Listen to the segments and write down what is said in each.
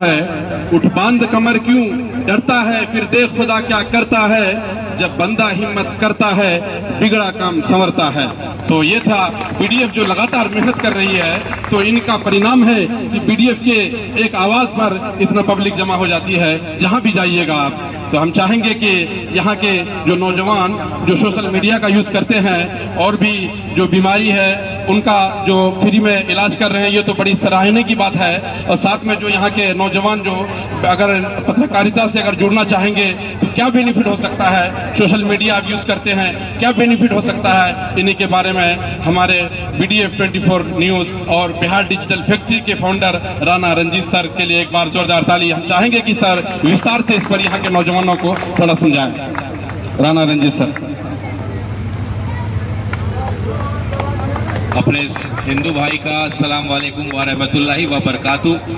है। उठ बांध कमर क्यों डरता है, फिर देख खुदा क्या करता है। जब बंदा हिम्मत करता है बिगड़ा काम संवरता है। तो ये था बीडीएफ जो लगातार मेहनत कर रही है, तो इनका परिणाम है कि बीडीएफ के एक आवाज पर इतना पब्लिक जमा हो जाती है। जहां भी जाइएगा आप, तो हम चाहेंगे कि यहाँ के जो नौजवान जो सोशल मीडिया का यूज करते हैं और भी जो बीमारी है उनका जो फ्री में इलाज कर रहे हैं, ये तो बड़ी सराहनीय की बात है। और साथ में जो यहाँ के नौजवान जो अगर पत्रकारिता से अगर जुड़ना चाहेंगे तो क्या बेनिफिट हो सकता है, सोशल मीडिया आप यूज करते हैं क्या बेनिफिट हो सकता है, इन्हीं के बारे में हमारे BDF 24 न्यूज और बिहार डिजिटल फैक्ट्री के फाउंडर राणा रंजीत सर के लिए एक बार जोरदार ताली। हम चाहेंगे कि सर विस्तार से इस पर यहाँ के नौजवानों को थोड़ा समझाएं। राणा रंजीत सर। अपने हिंदू भाई का अस्सलाम वालेकुम व रहमतुल्लाहि व बरकातुहू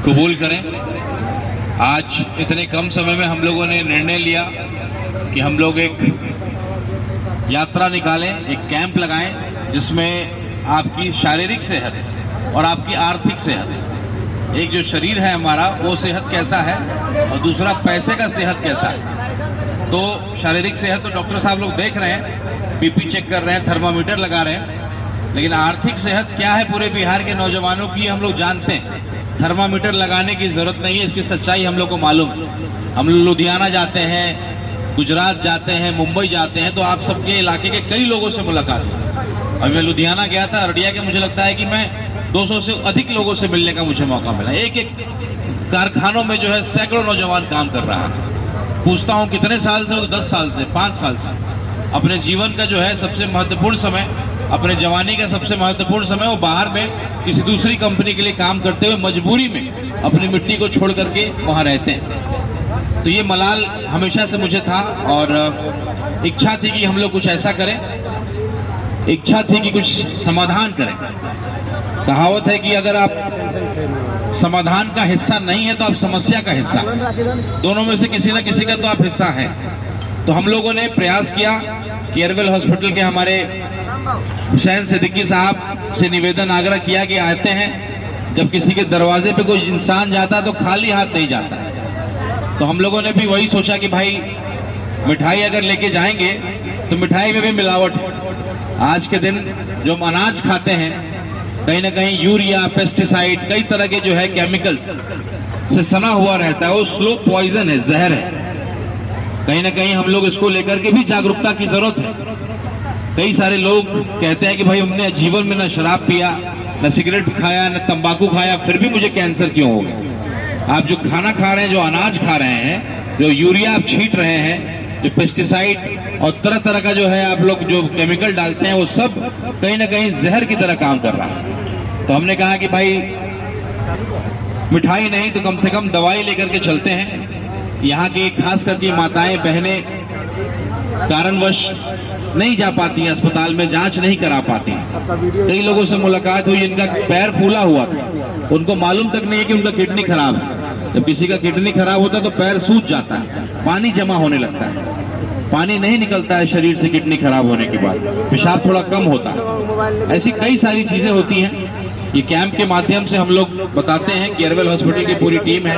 कबूल करें। आज इतने कम समय में हम लोगों ने निर्णय लिया कि हम लोग एक यात्रा निकालें, एक कैंप लगाएं जिसमें आपकी शारीरिक सेहत और आपकी आर्थिक सेहत, एक जो शरीर है हमारा वो सेहत कैसा है और दूसरा पैसे का सेहत कैसा है। तो शारीरिक सेहत तो डॉक्टर साहब लोग देख रहे हैं, बीपी चेक कर रहे हैं, थर्मामीटर लगा रहे हैं, लेकिन आर्थिक सेहत क्या है पूरे बिहार के नौजवानों की हम लोग जानते हैं। थर्मामीटर लगाने की जरूरत नहीं है, इसकी सच्चाई हम लोग को मालूम है। हम लुधियाना जाते हैं, गुजरात जाते हैं, मुंबई जाते हैं, तो आप सबके इलाके के कई लोगों से मुलाकात हुई। अभी मैं लुधियाना गया था, अररिया के, मुझे लगता है कि मैं 200 से अधिक लोगों से मिलने का मुझे मौका मिला। एक एक कारखानों में जो है सैकड़ों नौजवान काम कर रहा है। पूछता हूँ कितने साल से, तो 10 साल से, 5 साल से। अपने जीवन का जो है सबसे महत्वपूर्ण समय, अपने जवानी का सबसे महत्वपूर्ण समय वो बाहर में किसी दूसरी कंपनी के लिए काम करते हुए मजबूरी में अपनी मिट्टी को छोड़ करके वहाँ रहते हैं। तो ये मलाल हमेशा से मुझे था और इच्छा थी कि हम लोग कुछ ऐसा करें, इच्छा थी कि कुछ समाधान करें। कहावत है कि अगर आप समाधान का हिस्सा नहीं है तो आप समस्या का हिस्सा, दोनों में से किसी न किसी का तो आप हिस्सा हैं। तो हम लोगों ने प्रयास किया कि एयरवेल हॉस्पिटल के हमारे हुसैन सिद्दीकी साहब से निवेदन आग्रह किया कि आते हैं, जब किसी के दरवाजे पे कोई इंसान जाता है तो खाली हाथ नहीं जाता है। तो हम लोगों ने भी वही सोचा कि भाई मिठाई अगर लेके जाएंगे तो मिठाई में भी मिलावट है। आज के दिन जो हम अनाज खाते हैं कहीं ना कहीं यूरिया, पेस्टिसाइड, कई तरह के जो है केमिकल्स से सना हुआ रहता है, वो स्लो पॉइजन है, जहर है। कहीं ना कहीं हम लोग इसको लेकर के भी जागरूकता की जरूरत है। कई सारे लोग कहते हैं कि भाई हमने जीवन में न शराब पिया, न सिगरेट खाया, न तंबाकू खाया, फिर भी मुझे कैंसर क्यों हो गया। आप जो खाना खा रहे हैं, जो अनाज खा रहे हैं, जो यूरिया आप छींट रहे हैं, जो पेस्टिसाइड और तरह तरह का जो है आप लोग जो केमिकल डालते हैं, वो सब कहीं ना कहीं जहर की तरह काम कर रहा है। तो हमने कहा कि भाई मिठाई नहीं तो कम से कम दवाई लेकर के चलते हैं। यहाँ की खास करके माताएं बहनें कारणवश नहीं जा पाती हैं अस्पताल में, जांच नहीं करा पाती। कई लोगों से मुलाकात हुई जिनका पैर फूला हुआ था, उनको मालूम तक नहीं है कि उनका किडनी खराब है। जब किसी का किडनी खराब होता है तो पैर सूज जाता है, पानी जमा होने लगता है, पानी नहीं निकलता है शरीर से किडनी खराब होने के बाद, पेशाब थोड़ा कम होता है। ऐसी कई सारी चीजें होती हैं। ये कैंप के माध्यम से हम लोग बताते हैं कि एयरवेल हॉस्पिटल की पूरी टीम है।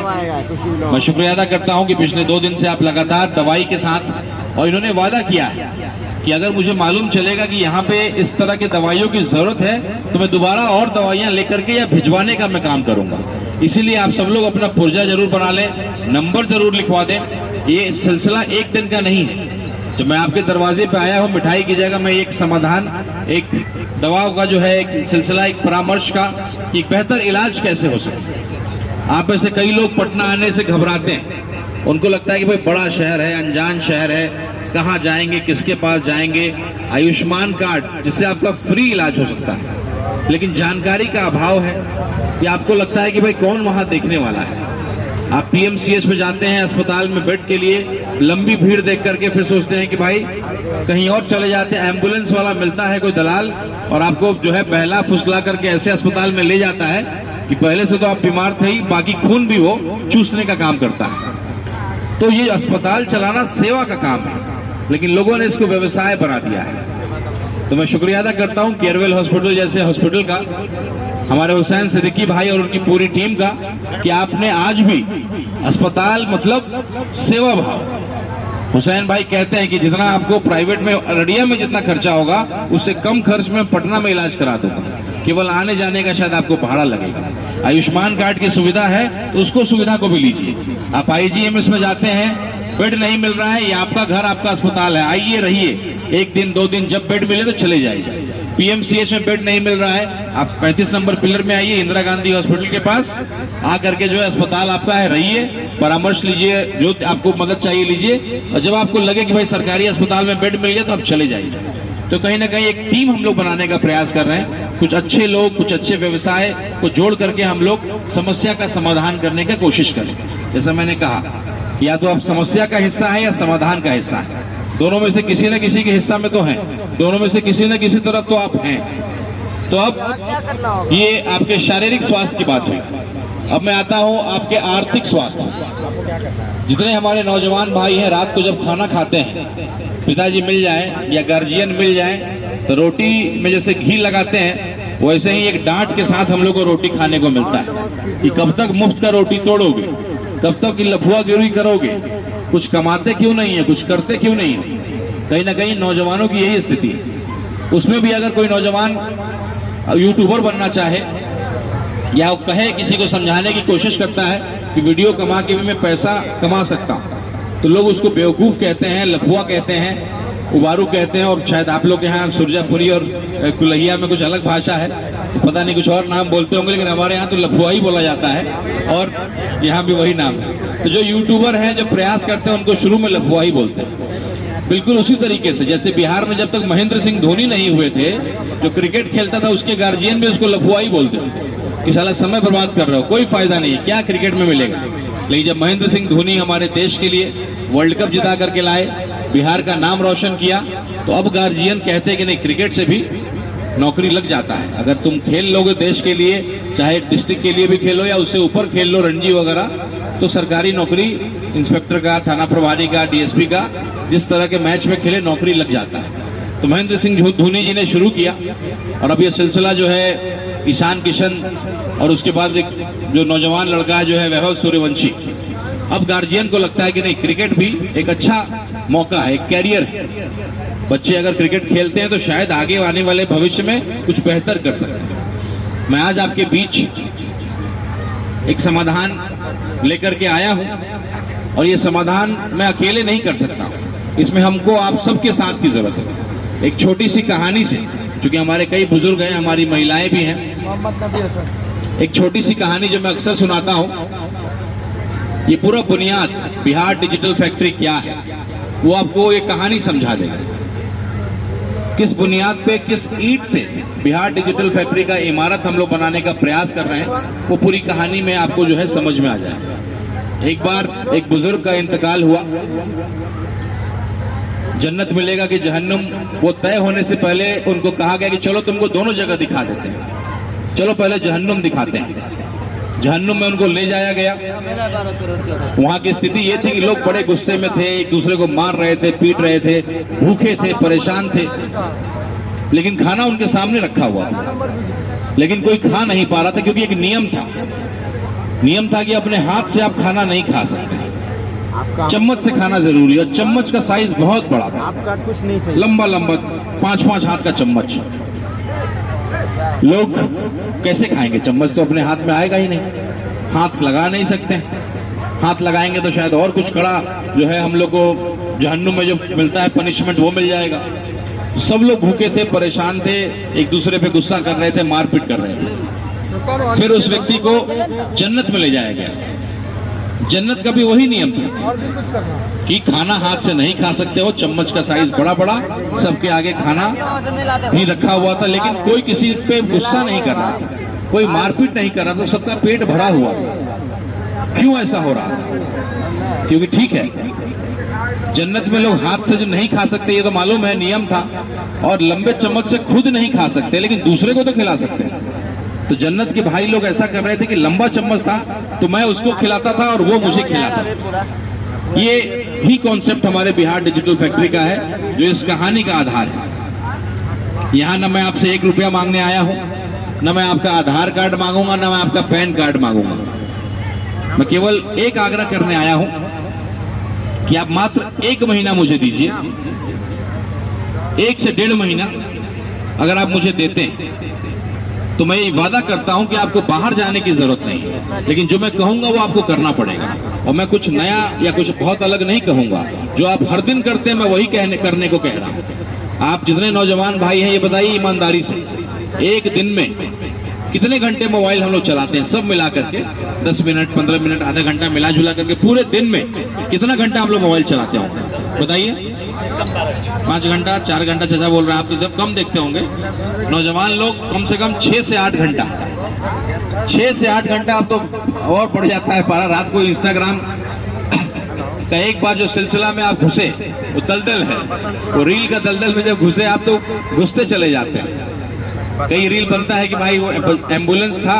मैं शुक्रिया अदा करता हूं कि पिछले 2 दिन से आप लगातार दवाई के साथ, और इन्होंने वादा किया है कि अगर मुझे मालूम चलेगा कि यहाँ पे इस तरह की दवाइयों की जरूरत है तो मैं दोबारा और दवाइयाँ लेकर के या भिजवाने का मैं काम करूंगा। इसीलिए आप सब लोग अपना पुर्जा जरूर बना लें, नंबर जरूर लिखवा दें। ये सिलसिला एक दिन का नहीं है। जब मैं आपके दरवाजे पे आया हूँ मिठाई की जगह, मैं एक समाधान, एक दवाओं का जो है एक सिलसिला, एक परामर्श का, एक बेहतर इलाज कैसे हो सके। आप में से कई लोग पटना आने से घबराते हैं, उनको लगता है कि भाई बड़ा शहर है, अनजान शहर है, कहाँ जाएंगे, किसके पास जाएंगे। आयुष्मान कार्ड जिससे आपका फ्री इलाज हो सकता है, लेकिन जानकारी का अभाव है कि आपको लगता है कि भाई कौन वहाँ देखने वाला है। आप PMCH में जाते हैं अस्पताल में बेड के लिए, लंबी भीड़ देख करके फिर सोचते हैं कि भाई कहीं और चले जाते हैं। एम्बुलेंस वाला मिलता है कोई दलाल और आपको जो है बहला फुसला करके ऐसे अस्पताल में ले जाता है कि पहले से तो आप बीमार थे ही, बाकी खून भी वो चूसने का काम करता है। तो ये अस्पताल चलाना सेवा का काम है, लेकिन लोगों ने इसको व्यवसाय बना दिया है। तो मैं शुक्रिया अदा करता हूँ कि एयरवेल हॉस्पिटल जैसे हॉस्पिटल का हमारे हुसैन सिद्दीकी भाई और उनकी पूरी टीम का कि आपने आज भी अस्पताल मतलब सेवा भाव। हुसैन भाई कहते हैं कि जितना आपको प्राइवेट में अररिया में जितना खर्चा होगा उससे कम खर्च में पटना में इलाज करा देता, केवल आने जाने का शायद आपको भाड़ा लगेगा। आयुष्मान कार्ड की सुविधा है तो उसको सुविधा को भी लीजिए। आप IGMS में जाते हैं, बेड नहीं मिल रहा है, ये आपका घर आपका अस्पताल है, आइए रहिए, 1 दिन 2 दिन, जब बेड मिले तो चले जाइए। PMCH में बेड नहीं मिल रहा है, आप 35 नंबर पिलर में आइए, इंदिरा गांधी हॉस्पिटल के पास आकर के जो है अस्पताल आपका है, रहिए, परामर्श लीजिए, जो आपको मदद चाहिए लीजिए, और जब आपको लगे कि भाई सरकारी अस्पताल में बेड मिल गया तो आप चले जाइए। तो कहीं ना कहीं एक टीम हम लोग बनाने का प्रयास कर रहे हैं, कुछ अच्छे लोग, कुछ अच्छे व्यवसाय को जोड़ करके हम लोग समस्या का समाधान करने की कोशिश करें। जैसा मैंने कहा, या तो आप समस्या का हिस्सा है या समाधान का हिस्सा है, दोनों में से किसी न किसी के हिस्सा में तो हैं, दोनों में से किसी न किसी तरफ तो आप हैं। तो अब ये आपके शारीरिक स्वास्थ्य की बात हुई, अब मैं आता हूं आपके आर्थिक स्वास्थ्य। जितने हमारे नौजवान भाई हैं, रात को जब खाना खाते हैं, पिताजी मिल जाए या गार्जियन मिल जाए तो रोटी में जैसे घी लगाते हैं, वैसे ही एक डांट के साथ हम लोग को रोटी खाने को मिलता है कि कब तक मुफ्त का रोटी तोड़ोगे, कब तक की लफुआगिरी करोगे, कुछ कमाते क्यों नहीं है, कुछ करते क्यों नहीं है। कहीं ना कहीं नौजवानों की यही स्थिति है। उसमें भी अगर कोई नौजवान यूट्यूबर बनना चाहे या वो कहे, किसी को समझाने की कोशिश करता है कि वीडियो कमा के भी मैं पैसा कमा सकता हूँ, तो लोग उसको बेवकूफ़ कहते हैं, लफुआ कहते हैं, उबारू कहते हैं, और शायद आप लोग के यहाँ सुरजापुरी और कुलहिया में कुछ अलग भाषा है, तो पता नहीं कुछ और नाम बोलते होंगे, लेकिन हमारे यहाँ तो लफुआ ही बोला जाता है और यहाँ भी वही नाम है। तो जो यूट्यूबर हैं, जो प्रयास करते हैं, उनको शुरू में लफुआ ही बोलते हैं। बिल्कुल उसी तरीके से जैसे बिहार में जब तक महेंद्र सिंह धोनी नहीं हुए थे, जो क्रिकेट खेलता था, उसके गार्जियन भी उसको लफुआ ही बोलते थे कि साला समय बर्बाद कर रहे हो, कोई फायदा नहीं, क्या क्रिकेट में मिलेगा। लेकिन जब महेंद्र सिंह धोनी हमारे देश के लिए वर्ल्ड कप जिता करके लाए, बिहार का नाम रोशन किया, तो अब गार्जियन कहते हैं कि नहीं, क्रिकेट से भी नौकरी लग जाता है। अगर तुम खेल लोगे देश के लिए, चाहे डिस्ट्रिक्ट के लिए भी खेलो या उससे ऊपर खेल लो, रणजी वगैरह, तो सरकारी नौकरी, इंस्पेक्टर का, थाना प्रभारी का, DSP का, जिस तरह के मैच में खेले, नौकरी लग जाता है। तो महेंद्र सिंह धोनी जी ने शुरू किया, और अब ये सिलसिला जो है ईशान किशन और उसके बाद एक जो नौजवान लड़का है जो है वैभव सूर्यवंशी, अब गार्जियन को लगता है कि नहीं, क्रिकेट भी एक अच्छा मौका है, एक कैरियर है। बच्चे अगर क्रिकेट खेलते हैं तो शायद आगे आने वाले भविष्य में कुछ बेहतर कर सकते हैं। मैं आज आपके बीच एक समाधान लेकर के आया हूं, और ये समाधान मैं अकेले नहीं कर सकता, इसमें हमको आप सबके साथ की जरूरत है। एक छोटी सी कहानी से, क्योंकि हमारे कई बुजुर्ग हैं, हमारी महिलाएं भी हैं, एक छोटी सी कहानी जो मैं अक्सर सुनाता हूं, ये पूरा बुनियाद बिहार डिजिटल फैक्ट्री क्या है वो आपको एक कहानी समझा देगा। किस बुनियाद पे, किस ईंट से बिहार डिजिटल फैक्ट्री का इमारत हम लोग बनाने का प्रयास कर रहे हैं, वो पूरी कहानी में आपको जो है समझ में आ जाए। एक बार एक बुजुर्ग का इंतकाल हुआ, जन्नत मिलेगा कि जहन्नुम, वो तय होने से पहले उनको कहा गया कि चलो तुमको दोनों जगह दिखा देते हैं, चलो पहले जहन्नुम दिखाते हैं। जहन्नुम में उनको ले जाया गया। वहां की स्थिति ये थी कि लोग बड़े गुस्से में थे, एक दूसरे को मार रहे थे, पीट रहे थे, भूखे थे, परेशान थे, लेकिन खाना उनके सामने रखा हुआ था, लेकिन कोई खा नहीं पा रहा था, क्योंकि एक नियम था कि अपने हाथ से आप खाना नहीं खा सकते, चम्मच से खाना जरूरी है। और चम्मच का साइज बहुत बड़ा था, आपका कुछ नहीं चाहिए, लंबा लंबा 5-5 हाथ का चम्मच। लोग कैसे खाएंगे, चम्मच तो अपने हाथ में आएगा ही नहीं, हाथ लगा नहीं सकते, हाथ लगाएंगे तो शायद और कुछ कड़ा जो है हम लोग को जहन्नुम में जो मिलता है पनिशमेंट, वो मिल जाएगा। सब लोग भूखे थे, परेशान थे, एक दूसरे पे गुस्सा कर रहे थे, मारपीट कर रहे थे। फिर उस व्यक्ति को जन्नत में ले जाया गया। जन्नत का भी वही नियम था कि खाना हाथ से नहीं खा सकते हो, चम्मच का साइज बड़ा बड़ा, सबके आगे खाना भी रखा हुआ था, लेकिन कोई किसी पे गुस्सा नहीं कर रहा था, कोई मारपीट नहीं कर रहा था, सबका पेट भरा हुआ था। क्यों ऐसा हो रहा था? क्योंकि ठीक है, जन्नत में लोग हाथ से जो नहीं खा सकते, ये तो मालूम है, नियम था, और लंबे चम्मच से खुद नहीं खा सकते, लेकिन दूसरे को तो खिला सकते हैं। तो जन्नत के भाई लोग ऐसा कर रहे थे कि लंबा चम्मच था तो मैं उसको खिलाता था और वो मुझे खिलाता। ये ही कॉन्सेप्ट हमारे बिहार डिजिटल फैक्ट्री का है, जो इस कहानी का आधार है। यहाँ ना मैं आपसे 1 रुपया मांगने आया हूँ, न मैं आपका आधार कार्ड मांगूंगा, न मैं आपका पैन कार्ड मांगूंगा। मैं केवल एक आग्रह करने आया हूं कि आप मात्र 1 महीना मुझे दीजिए, 1 से 1.5 महीना अगर आप मुझे देते हैं तो मैं ये वादा करता हूं कि आपको बाहर जाने की जरूरत नहीं है, लेकिन जो मैं कहूंगा वो आपको करना पड़ेगा। और मैं कुछ नया या कुछ बहुत अलग नहीं कहूंगा, जो आप हर दिन करते हैं मैं वही करने को कह रहा हूं। आप जितने नौजवान भाई हैं ये बताइए ईमानदारी से, एक दिन में कितने घंटे मोबाइल हम लोग चलाते हैं सब मिला करके? 10 मिनट, 15 मिनट, आधा घंटा मिला जुला करके पूरे दिन में कितना घंटा हम लोग मोबाइल चलाते होंगे बताइए? 5 घंटा, 4 घंटा चाचा बोल रहे हैं, आप तो जब कम देखते होंगे। नौजवान लोग कम से कम 6 से 8 घंटा, 6 से 8 घंटा। अब तो और बढ़ जाता है पारा। रात को इंस्टाग्राम का एक बार जो सिलसिला में आप घुसे वो दलदल है, वो रील का दलदल में जब घुसे आप तो घुसते चले जाते हैं। कई रील बनता है कि भाई वो एम्बुलेंस था,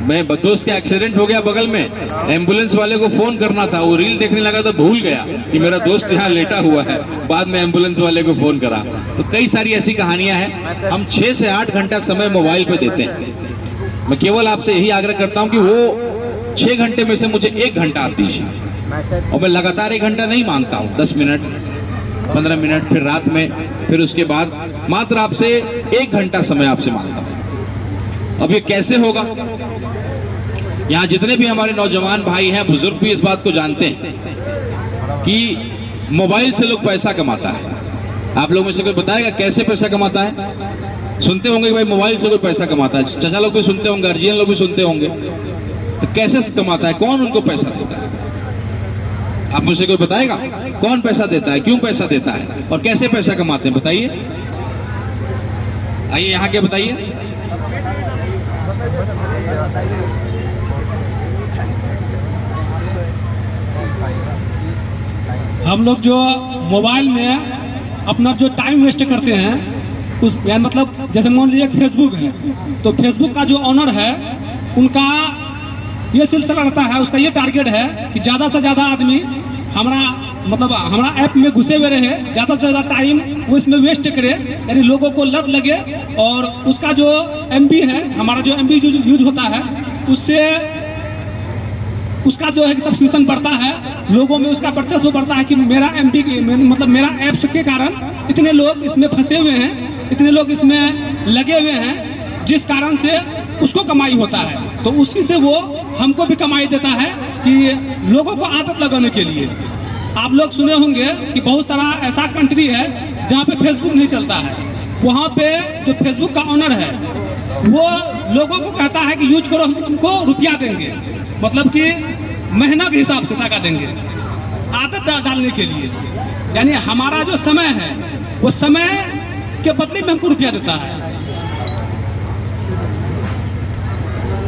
मैं दोस्त का एक्सीडेंट हो गया बगल में, एम्बुलेंस वाले को फोन करना था, वो रील देखने लगा तो भूल गया कि मेरा दोस्त यहाँ लेटा हुआ है, बाद में एम्बुलेंस वाले को फोन करा। तो कई सारी ऐसी कहानियां हैं। हम 6 से 8 घंटा समय मोबाइल पे देते हैं। मैं केवल आपसे यही आग्रह करता हूं कि वो 6 घंटे में से मुझे 1 घंटा आप दीजिए। और मैं लगातार 1 घंटा नहीं मांगता हूँ, 10 मिनट, 15 मिनट, फिर रात में, फिर उसके बाद मात्र आपसे 1 घंटा समय आपसे मांगता हूं। अब ये कैसे होगा? यहाँ जितने भी हमारे नौजवान भाई हैं, बुजुर्ग भी इस बात को जानते हैं कि मोबाइल से लोग पैसा कमाता है। आप लोगों में से कोई बताएगा कैसे पैसा कमाता है? सुनते होंगे कि भाई मोबाइल से कोई पैसा कमाता है, चाचा लोग भी सुनते होंगे, गार्जियन लोग भी सुनते होंगे। तो कैसे कमाता है, कौन उनको पैसा देता है? आप मुझसे कोई बताएगा कौन पैसा देता है, क्यों पैसा देता है और कैसे पैसा कमाते हैं? बताइए, आइए यहाँ के बताइए। हम लोग जो मोबाइल में अपना जो टाइम वेस्ट करते हैं उस यानी मतलब जैसे मान लीजिए फेसबुक है, तो फेसबुक का जो ऑनर है उनका ये सिलसिला रहता है, उसका ये टारगेट है कि ज़्यादा से ज़्यादा आदमी हमारा ऐप में घुसे हुए रहे, ज़्यादा से ज़्यादा टाइम वो इसमें वेस्ट करे, यानी लोगों को लत लगे और उसका जो MB है, हमारा जो MB यूज होता है उससे उसका जो है सब्सक्रिप्शन बढ़ता है, लोगों में उसका वर्चस्व बढ़ता है कि मेरा MB मतलब मेरा ऐप्स के कारण इतने लोग इसमें फंसे हुए हैं, इतने लोग इसमें लगे हुए हैं, जिस कारण से उसको कमाई होता है। तो उसी से वो हमको भी कमाई देता है कि लोगों को आदत लगाने के लिए। आप लोग सुने होंगे कि बहुत सारा ऐसा कंट्री है जहाँ पे फेसबुक नहीं चलता है, वहाँ पे जो फेसबुक का ऑनर है वो लोगों को कहता है कि यूज करो, हम तुमको रुपया देंगे, मतलब कि महीना के हिसाब से टका देंगे आदत डालने के लिए। यानी हमारा जो समय है वो समय के बदले में हमको रुपया देता है।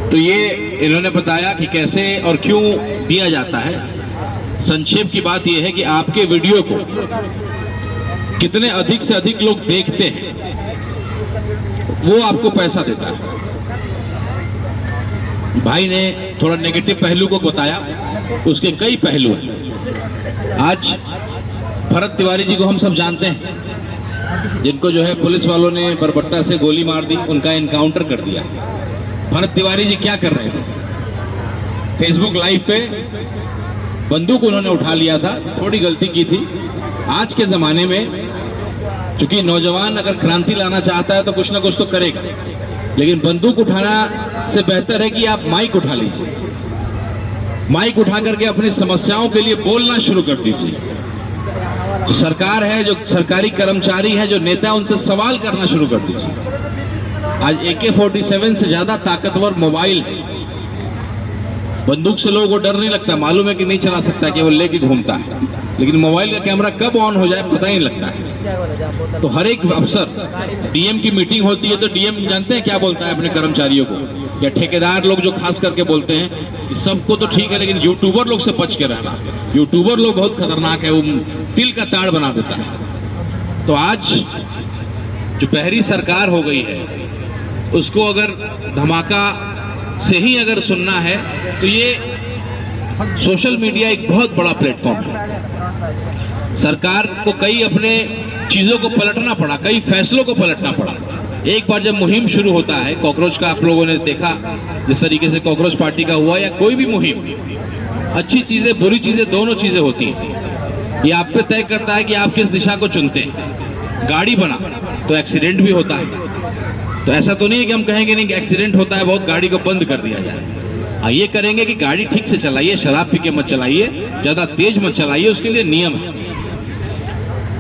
तो ये इन्होंने बताया कि कैसे और क्यों दिया जाता है। संक्षेप की बात यह है कि आपके वीडियो को कितने अधिक से अधिक लोग देखते हैं वो आपको पैसा देता है। भाई ने थोड़ा नेगेटिव पहलू को बताया, उसके कई पहलू हैं। आज भरत तिवारी जी को हम सब जानते हैं, जिनको जो है पुलिस वालों ने बर्बरता से गोली मार दी, उनका एनकाउंटर कर दिया। भरत तिवारी जी क्या कर रहे थे? फेसबुक लाइव पे बंदूक उन्होंने उठा लिया था, थोड़ी गलती की थी। आज के जमाने में चूंकि नौजवान अगर क्रांति लाना चाहता है तो कुछ ना कुछ तो करेगा, लेकिन बंदूक उठाना से बेहतर है कि आप माइक उठा लीजिए, माइक उठा करके अपनी समस्याओं के लिए बोलना शुरू कर दीजिए। जो सरकार है, जो सरकारी कर्मचारी है, जो नेता है, उनसे सवाल करना शुरू कर दीजिए। आज AK-47 से ज्यादा ताकतवर मोबाइल है। बंदूक से लोगों को डर नहीं लगता, मालूम है कि नहीं चला सकता, केवल लेके घूमता है, लेकिन मोबाइल का कैमरा कब ऑन हो जाए पता ही नहीं लगता है। तो हर एक अफसर, DM की मीटिंग होती है तो DM जानते हैं क्या बोलता है अपने कर्मचारियों को, या ठेकेदार लोग जो खास करके बोलते हैं कि सबको तो ठीक है लेकिन यूट्यूबर लोग से बच के रहना, यूट्यूबर लोग बहुत खतरनाक है, वो तिल का ताड़ बना देता है। तो आज जो पहली सरकार हो गई है उसको अगर धमाका से ही अगर सुनना है तो ये सोशल मीडिया एक बहुत बड़ा प्लेटफॉर्म है। सरकार को कई अपने चीजों को पलटना पड़ा, कई फैसलों को पलटना पड़ा। एक बार जब मुहिम शुरू होता है कॉकरोच का, आप लोगों ने देखा जिस तरीके से कॉकरोच पार्टी का हुआ या कोई भी मुहिम, अच्छी चीजें बुरी चीजें दोनों चीजें होती हैं। ये आप पे तय करता है कि आप किस दिशा को चुनते हैं। गाड़ी बना तो एक्सीडेंट भी होता है, तो ऐसा तो नहीं है कि हम कहेंगे नहीं कि एक्सीडेंट होता है बहुत गाड़ी को बंद कर दिया जाए। ये करेंगे कि गाड़ी ठीक से चलाइए, शराब पी के मत चलाइए, ज्यादा तेज मत चलाइए, उसके लिए नियम है।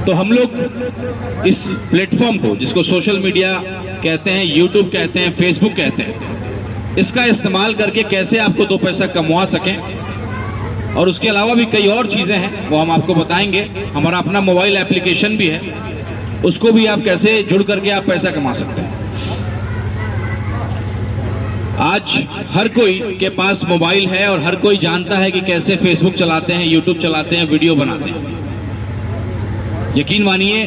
तो हम लोग इस प्लेटफॉर्म को, जिसको सोशल मीडिया कहते हैं, यूट्यूब कहते हैं, फेसबुक कहते हैं, इसका इस्तेमाल करके कैसे आपको 2 पैसा कमवा सकें, और उसके अलावा भी कई और चीजें हैं वो हम आपको बताएंगे। हमारा अपना मोबाइल एप्लीकेशन भी है, उसको भी आप कैसे जुड़ करके आप पैसा कमा सकते हैं। आज हर कोई के पास मोबाइल है और हर कोई जानता है कि कैसे फेसबुक चलाते हैं, यूट्यूब चलाते हैं, वीडियो बनाते हैं। यकीन मानिए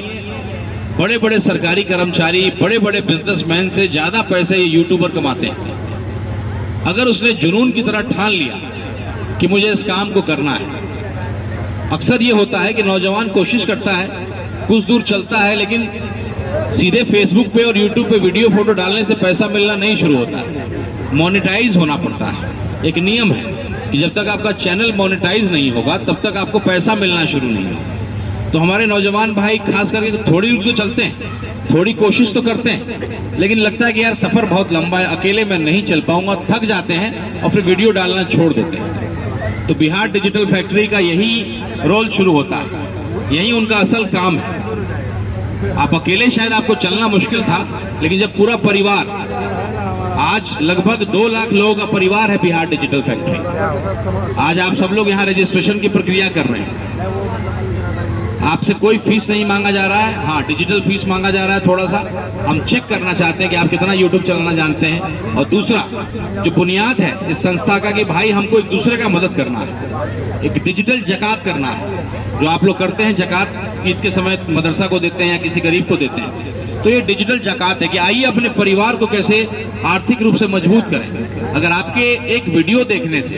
बड़े बड़े सरकारी कर्मचारी, बड़े बड़े बिजनेसमैन से ज्यादा पैसे ये यूट्यूबर कमाते हैं। अगर उसने जुनून की तरह ठान लिया कि मुझे इस काम को करना है। अक्सर ये होता है कि नौजवान कोशिश करता है, कुछ दूर चलता है, लेकिन सीधे फेसबुक पे और यूट्यूब पे वीडियो फोटो डालने से पैसा मिलना नहीं शुरू होता है, मोनेटाइज होना पड़ता है। एक नियम है कि जब तक आपका चैनल मोनेटाइज नहीं होगा तब तक आपको पैसा मिलना शुरू नहीं होगा। तो हमारे नौजवान भाई खास करके तो थोड़ी दूर तो चलते हैं, थोड़ी कोशिश तो करते हैं, लेकिन लगता है कि यार सफर बहुत लंबा है, अकेले मैं नहीं चल पाऊंगा, थक जाते हैं और फिर वीडियो डालना छोड़ देते हैं। तो बिहार डिजिटल फैक्ट्री का यही रोल शुरू होता है, यही उनका असल काम है। आप अकेले शायद आपको चलना मुश्किल था, लेकिन जब पूरा परिवार, आज लगभग 2 लाख लोगों का परिवार है बिहार डिजिटल फैक्ट्री। आज आप सब लोग यहाँ रजिस्ट्रेशन की प्रक्रिया कर रहे हैं, आपसे कोई फीस नहीं मांगा जा रहा है। हाँ, डिजिटल फीस मांगा जा रहा है थोड़ा सा, हम चेक करना चाहते हैं कि आप कितना यूट्यूब चलाना जानते हैं। और दूसरा जो बुनियाद है इस संस्था का कि भाई हमको एक दूसरे का मदद करना है, एक डिजिटल जकात करना है, जो आप लोग करते हैं जकात ईद के समय मदरसा को देते हैं या किसी गरीब को देते हैं। तो ये डिजिटल जकात है कि आइए अपने परिवार को कैसे आर्थिक रूप से मजबूत करें। अगर आपके एक वीडियो देखने से,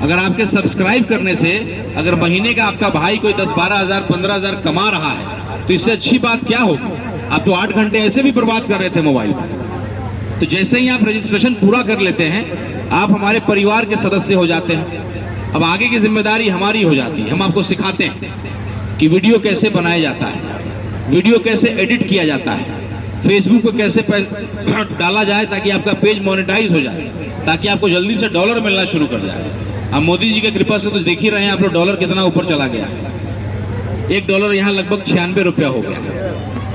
अगर आपके सब्सक्राइब करने से, अगर महीने का आपका भाई कोई 10-12 हज़ार 15 हज़ार कमा रहा है, तो इससे अच्छी बात क्या होगी। आप तो 8 घंटे ऐसे भी बर्बाद कर रहे थे मोबाइल पर। तो जैसे ही आप रजिस्ट्रेशन पूरा कर लेते हैं, आप हमारे परिवार के सदस्य हो जाते हैं। अब आगे की जिम्मेदारी हमारी हो जाती है। हम आपको सिखाते हैं कि वीडियो कैसे बनाया जाता है, वीडियो कैसे एडिट किया जाता है, फेसबुक पर कैसे डाला जाए ताकि आपका पेज मोनेटाइज हो जाए, ताकि आपको जल्दी से डॉलर मिलना शुरू कर जाए। अब मोदी जी की कृपा से तो देख ही रहे हैं आप लोग, डॉलर कितना ऊपर चला गया। $1 यहाँ लगभग 96 रुपया हो गया।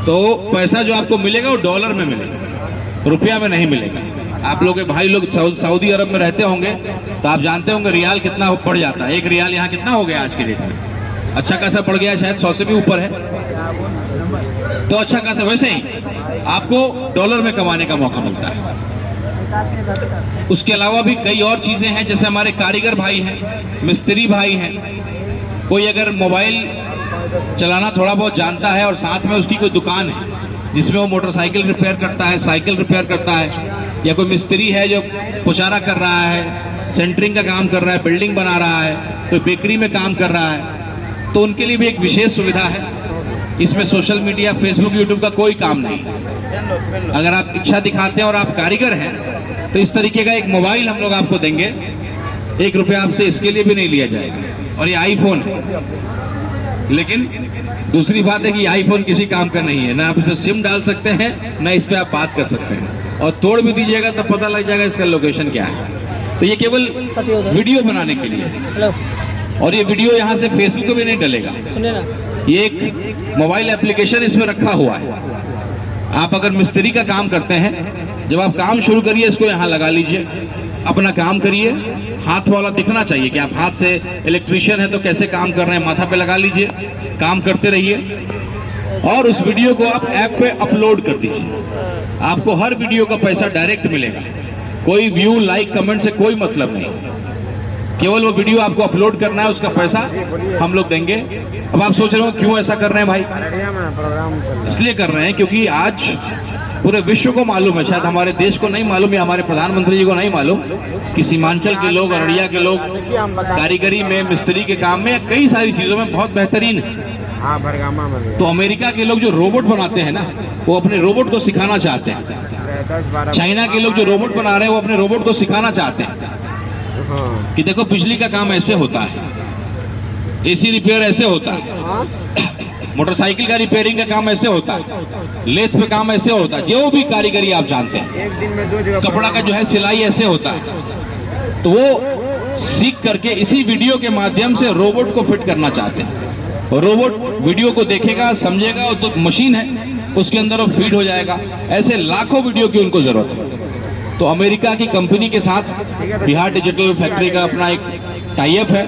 तो पैसा जो आपको मिलेगा वो डॉलर में मिलेगा, रुपया में नहीं मिलेगा। आप लोग के भाई लोग सऊदी अरब में रहते होंगे तो आप जानते होंगे रियाल कितना बढ़ जाता है। 1 रियाल यहाँ कितना हो गया आज के डेट में, अच्छा खासा बढ़ गया, शायद 100 से भी ऊपर है। तो अच्छा खासा, वैसे ही आपको डॉलर में कमाने का मौका मिलता है। उसके अलावा भी कई और चीजें हैं, जैसे हमारे कारीगर भाई हैं, मिस्त्री भाई हैं। कोई अगर मोबाइल चलाना थोड़ा बहुत जानता है और साथ में उसकी कोई दुकान है जिसमें वो मोटरसाइकिल रिपेयर करता है, साइकिल रिपेयर करता है, या कोई मिस्त्री है जो पुचारा कर रहा है, सेंटरिंग का काम कर रहा है, बिल्डिंग बना रहा है, कोई बेकरी में काम कर रहा है, तो उनके लिए भी एक विशेष सुविधा है। इसमें सोशल मीडिया, फेसबुक, यूट्यूब का कोई काम नहीं। अगर आप इच्छा दिखाते हैं और आप कारीगर हैं तो इस तरीके का एक मोबाइल हम लोग आपको देंगे, 1 रुपया आपसे इसके लिए भी नहीं लिया जाएगा। और ये आईफोन है, लेकिन दूसरी बात है कि आईफोन किसी काम का नहीं है, ना आप इसमें सिम डाल सकते हैं, ना इस पे आप बात कर सकते हैं। और तोड़ भी दीजिएगा तो पता लग जाएगा इसका लोकेशन क्या है। तो ये केवल वीडियो बनाने के लिए, और ये वीडियो यहाँ से फेसबुक पे भी नहीं डलेगा। ये एक मोबाइल एप्लीकेशन इसमें रखा हुआ है। आप अगर मिस्त्री का काम करते हैं, जब आप काम शुरू करिए इसको यहाँ लगा लीजिए, अपना काम करिए। हाथ वाला दिखना चाहिए कि आप हाथ से, इलेक्ट्रीशियन है तो कैसे काम कर रहे हैं, माथा पे लगा लीजिए, काम करते रहिए। और उस वीडियो को आप ऐप पे अपलोड कर दीजिए। आपको हर वीडियो का पैसा डायरेक्ट मिलेगा, कोई व्यू, लाइक, कमेंट से कोई मतलब नहीं। केवल वो वीडियो आपको अपलोड करना है, उसका पैसा हम लोग देंगे। अब आप सोच रहे हो क्यों ऐसा कर रहे हैं भाई? इसलिए कर रहे हैं क्योंकि आज पूरे विश्व को मालूम है, शायद हमारे देश को नहीं मालूम या हमारे प्रधानमंत्री जी को नहीं मालूम कि सीमांचल के लोग, अररिया के लोग कारीगरी में, मिस्त्री के काम में, कई सारी चीजों में बहुत बेहतरीन है। हाँ भरगामा में भी तो अमेरिका के लोग जो रोबोट बनाते हैं ना, वो अपने रोबोट को सिखाना चाहते हैं। है 10-12 चाइना के लोग जो रोबोट बना रहे हैं वो अपने रोबोट को सिखाना चाहते हैं हाँ कि देखो बिजली का काम ऐसे होता है, एसी रिपेयर ऐसे होता है, हाँ मोटरसाइकिल का रिपेयरिंग का काम ऐसे होता है, लेथ पे काम ऐसे होता है, जो भी कारीगरी आप जानते हैं, एक दिन में 2 जगह कपड़ा का जो है सिलाई ऐसे होता है। तो वो सीख करके इसी वीडियो के माध्यम से रोबोट को फिट करना चाहते हैं। और रोबोट वीडियो को देखेगा, समझेगा, वो तो मशीन है, उसके अंदर वो फीड हो जाएगा। ऐसे लाखों वीडियो की उनको जरूरत है। तो अमेरिका की कंपनी के साथ बिहार डिजिटल फैक्ट्री का अपना एक टाई अप है।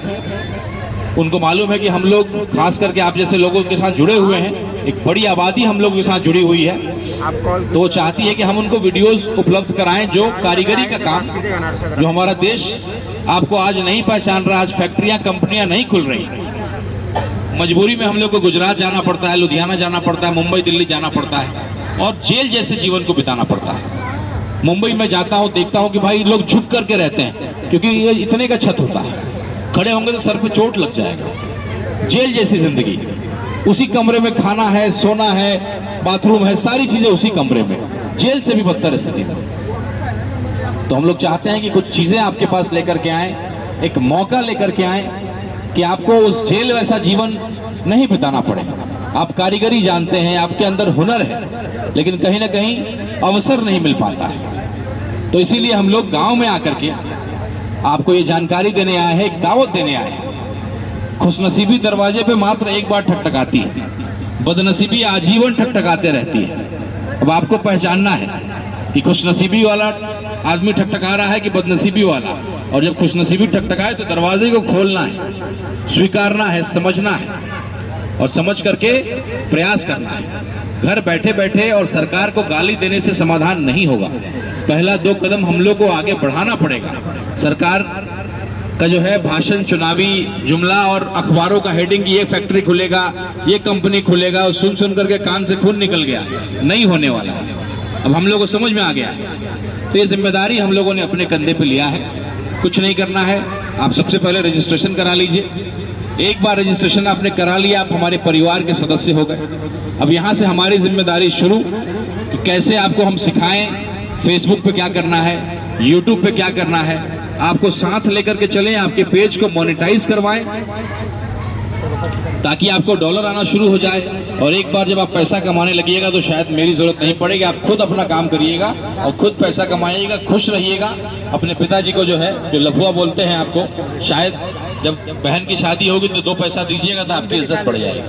उनको मालूम है कि हम लोग खास करके आप जैसे लोगों के साथ जुड़े हुए हैं, एक बड़ी आबादी हम लोगों के साथ जुड़ी हुई है, आप कॉल तो वो चाहती है कि हम उनको वीडियोस उपलब्ध कराएं जो कारीगरी का काम, जो हमारा देश आपको आज नहीं पहचान रहा, आज फैक्ट्रियां कंपनियां नहीं खुल रही, मजबूरी में हम लोग को गुजरात जाना पड़ता है, लुधियाना जाना पड़ता है, मुंबई दिल्ली जाना पड़ता है और जेल जैसे जीवन को बिताना पड़ता है। मुंबई में जाता हूँ, देखता हूँ कि भाई लोग झुक करके रहते हैं, क्योंकि ये इतने का छत होता है, खड़े होंगे तो सर पे चोट लग जाएगा। जेल जैसी जिंदगी, उसी कमरे में खाना है, सोना है, बाथरूम है, सारी चीजें उसी कमरे में, जेल से भी बदतर स्थिति। तो हम लोग चाहते हैं कि कुछ चीजें आपके पास लेकर के आए, एक मौका लेकर के आए कि आपको उस जेल वैसा जीवन नहीं बिताना पड़े। आप कारीगरी जानते हैं, आपके अंदर हुनर है, लेकिन कहीं ना कहीं अवसर नहीं मिल पाता है। तो इसीलिए हम लोग गांव में आकर के आपको ये जानकारी देने आए हैं, एक दावत देने आए हैं। खुशनसीबी दरवाजे पे मात्र एक बार ठकठकाती है, बदनसीबी आजीवन ठकठकाते रहती है। अब आपको पहचानना है कि खुशनसीबी वाला आदमी ठकठका रहा है कि बदनसीबी वाला, और जब खुशनसीबी ठकठकाए तो दरवाजे को खोलना है, स्वीकारना है, समझना है और समझ करके प्रयास करना है। घर बैठे बैठे और सरकार को गाली देने से समाधान नहीं होगा। पहला 2 कदम हम लोग को आगे बढ़ाना पड़ेगा। सरकार का जो है भाषण, चुनावी जुमला और अखबारों का हेडिंग, ये फैक्ट्री खुलेगा, ये कंपनी खुलेगा, और सुन सुन करके कान से खून निकल गया, नहीं होने वाला है। अब हम लोग को समझ में आ गया। तो ये जिम्मेदारी हम लोगों ने अपने कंधे पे लिया है। कुछ नहीं करना है, आप सबसे पहले रजिस्ट्रेशन करा लीजिए। एक बार रजिस्ट्रेशन आपने करा लिया, आप हमारे परिवार के सदस्य हो गए। अब यहाँ से हमारी जिम्मेदारी शुरू कि कैसे आपको हम सिखाएं, फेसबुक पे क्या करना है, यूट्यूब पे क्या करना है, आपको साथ लेकर के चलें, आपके पेज को मोनेटाइज करवाएं ताकि आपको डॉलर आना शुरू हो जाए। और एक बार जब आप पैसा कमाने लगिएगा तो शायद मेरी जरूरत नहीं पड़ेगी, आप खुद अपना काम करिएगा और खुद पैसा कमाइएगा, खुश रहिएगा। अपने पिताजी को जो है, जो लफुआ बोलते हैं आपको, शायद जब बहन की शादी होगी तो 2 पैसा दीजिएगा तो आपकी इज्जत बढ़ जाएगी।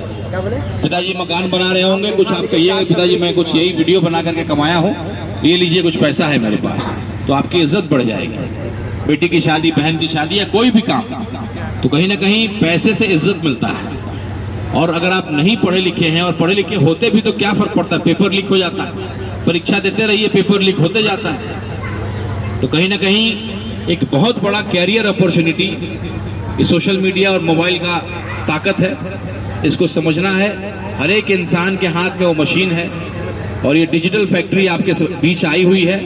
पिताजी मकान बना रहे होंगे, कुछ आप कहिएगा पिताजी मैं कुछ यही वीडियो बना करके कमाया हूँ, ये लीजिए कुछ पैसा है मेरे पास, तो आपकी इज्जत बढ़ जाएगी। बेटी की शादी, बहन की शादी या कोई भी काम, तो कहीं ना कहीं पैसे से इज्जत मिलता है। और अगर आप नहीं पढ़े लिखे हैं, और पढ़े लिखे होते भी तो क्या फर्क पड़ता है, पेपर लीक हो जाता है, परीक्षा देते रहिए, पेपर लीक होते जाता है। तो कहीं ना कहीं एक बहुत बड़ा कैरियर अपॉर्चुनिटी सोशल मीडिया और मोबाइल का ताकत है, इसको समझना है। हर एक इंसान के हाथ में वो मशीन है और ये डिजिटल फैक्ट्री आपके बीच आई हुई है।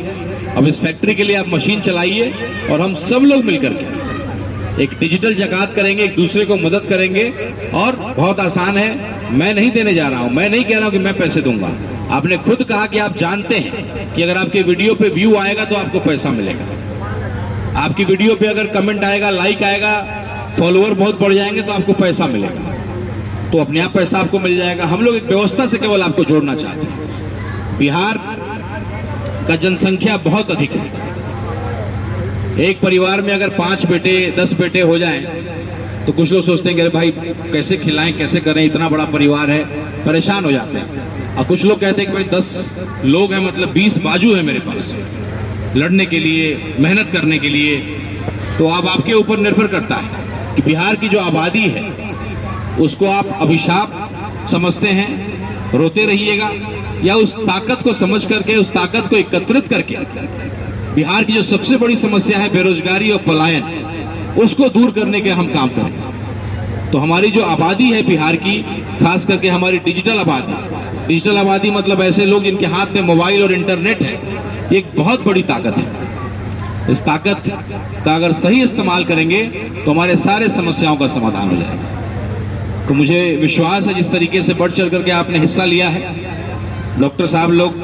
अब इस फैक्ट्री के लिए आप मशीन चलाइए और हम सब लोग मिलकर के एक डिजिटल जकात करेंगे, एक दूसरे को मदद करेंगे। और बहुत आसान है, मैं नहीं देने जा रहा हूं, मैं नहीं कह रहा हूं कि मैं पैसे दूंगा। आपने खुद कहा कि आप जानते हैं कि अगर आपके वीडियो पे व्यू आएगा तो आपको पैसा मिलेगा, आपकी वीडियो पे अगर कमेंट आएगा, लाइक आएगा, फॉलोअर बहुत बढ़ जाएंगे तो आपको पैसा मिलेगा, तो अपने आप पैसा आपको मिल जाएगा। हम लोग एक व्यवस्था से केवल आपको जोड़ना चाहते हैं। बिहार का जनसंख्या बहुत अधिक है, एक परिवार में अगर 5 बेटे 10 बेटे हो जाएं तो कुछ लोग सोचते हैं कि अरे भाई कैसे खिलाएं, कैसे करें, इतना बड़ा परिवार है, परेशान हो जाते हैं। और कुछ लोग कहते हैं कि भाई 10 लोग हैं, मतलब 20 बाजू है मेरे पास लड़ने के लिए, मेहनत करने के लिए। तो अब आपके ऊपर निर्भर करता है कि बिहार की जो आबादी है उसको आप अभिशाप समझते हैं, रोते रहिएगा, या उस ताकत को समझ करके, उस ताकत को एकत्रित करके बिहार की जो सबसे बड़ी समस्या है बेरोजगारी और पलायन, उसको दूर करने के हम काम करें। तो हमारी जो आबादी है बिहार की, खास करके हमारी डिजिटल आबादी मतलब ऐसे लोग जिनके हाथ में मोबाइल और इंटरनेट है, ये एक बहुत बड़ी ताकत है। इस ताकत का अगर सही इस्तेमाल करेंगे तो हमारे सारे समस्याओं का समाधान हो जाएगा। तो मुझे विश्वास है जिस तरीके से बढ़ चढ़ करके आपने हिस्सा लिया है, डॉक्टर साहब लोग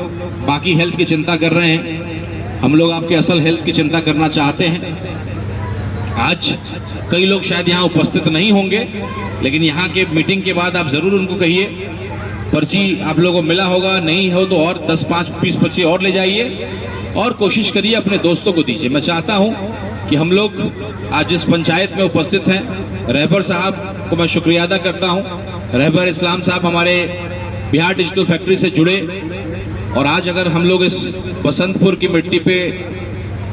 बाकी हेल्थ की चिंता कर रहे हैं, हम लोग आपके असल हेल्थ की चिंता करना चाहते हैं। आज कई लोग शायद यहाँ उपस्थित नहीं होंगे, लेकिन यहाँ के मीटिंग के बाद आप ज़रूर उनको कहिए, पर्ची आप लोगों को मिला होगा, नहीं हो तो और 10, 5, 20 पर्ची और ले जाइए और कोशिश करिए अपने दोस्तों को दीजिए। मैं चाहता हूँ कि हम लोग आज जिस पंचायत में उपस्थित हैं, रहबर साहब को मैं शुक्रिया अदा करता हूँ। रहबर इस्लाम साहब हमारे बिहार डिजिटल फैक्ट्री से जुड़े, और आज अगर हम लोग इस बसंतपुर की मिट्टी पे